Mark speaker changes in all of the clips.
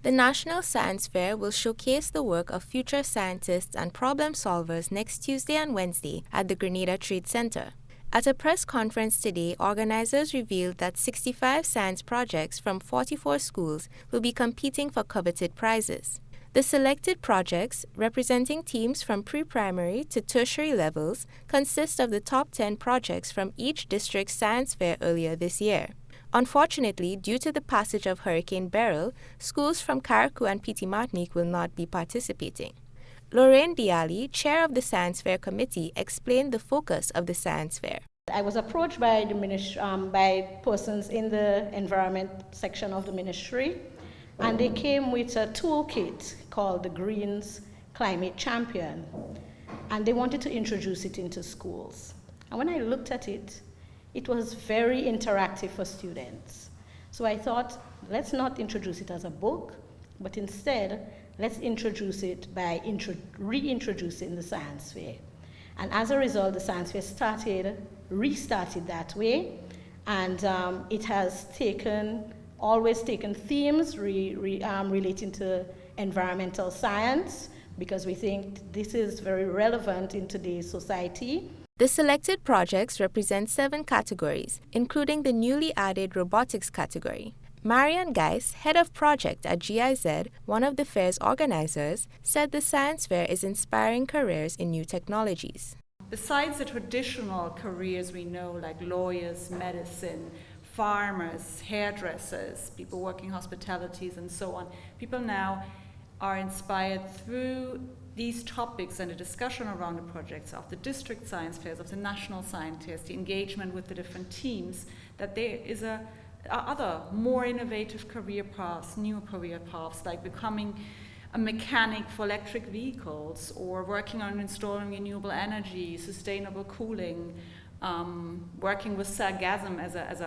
Speaker 1: The National Science Fair will showcase the work of future scientists and problem solvers next Tuesday and Wednesday at the Grenada Trade Center. At a press conference today, organizers revealed that 65 science projects from 44 schools will be competing for coveted prizes. The selected projects, representing teams from pre-primary to tertiary levels, consist of the top 10 projects from each district's science fair earlier this year. Unfortunately, due to the passage of Hurricane Beryl, schools from Carriacou and Petite Martinique will not be participating. Lorraine Diali, chair of the Science Fair Committee, explained the focus of the Science Fair.
Speaker 2: I was approached by by persons in the environment section of the ministry, and they came with a toolkit called the Greens Climate Champion, and they wanted to introduce it into schools. And when I looked at it, it was very interactive for students. So I thought, let's not introduce it as a book, but instead, let's introduce it by reintroducing the science fair. And as a result, the science fair restarted that way, and it has always taken themes relating to environmental science, because we think this is very relevant in today's society.
Speaker 1: The selected projects represent 7 categories, including the newly added robotics category. Marian Geis, head of project at GIZ, one of the fair's organizers, said the science fair is inspiring careers in new technologies.
Speaker 3: Besides the traditional careers we know, like lawyers, medicine, farmers, hairdressers, people working hospitalities, and so on, people now are inspired through these topics and the discussion around the projects of the district science fairs, of the national science fairs, the engagement with the different teams, that there is other more innovative career paths, new career paths, like becoming a mechanic for electric vehicles, or working on installing renewable energy, sustainable cooling, working with sargassum as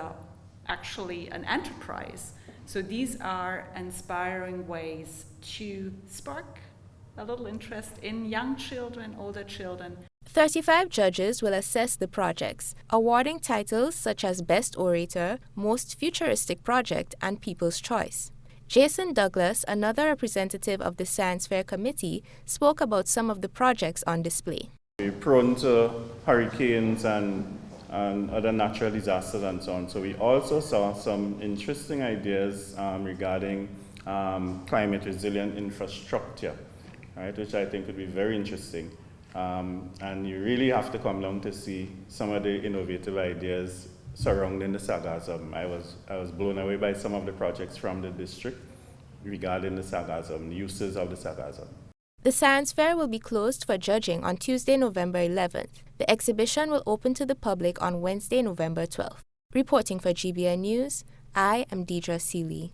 Speaker 3: actually an enterprise. So these are inspiring ways to spark a little interest in young children, older children.
Speaker 1: 35 judges will assess the projects, awarding titles such as Best Orator, Most Futuristic Project, and People's Choice. Jason Douglas, another representative of the Science Fair Committee, spoke about some of the projects on display.
Speaker 4: We're prone to hurricanes and other natural disasters and so on. So we also saw some interesting ideas regarding climate resilient infrastructure, right, which I think would be very interesting. And you really have to come along to see some of the innovative ideas surrounding the sargassum. I was blown away by some of the projects from the district regarding the sargassum, the uses of the sargassum.
Speaker 1: The science fair will be closed for judging on Tuesday, November 11th. The exhibition will open to the public on Wednesday, November 12th. Reporting for GBN News, I am Deidre Seeley.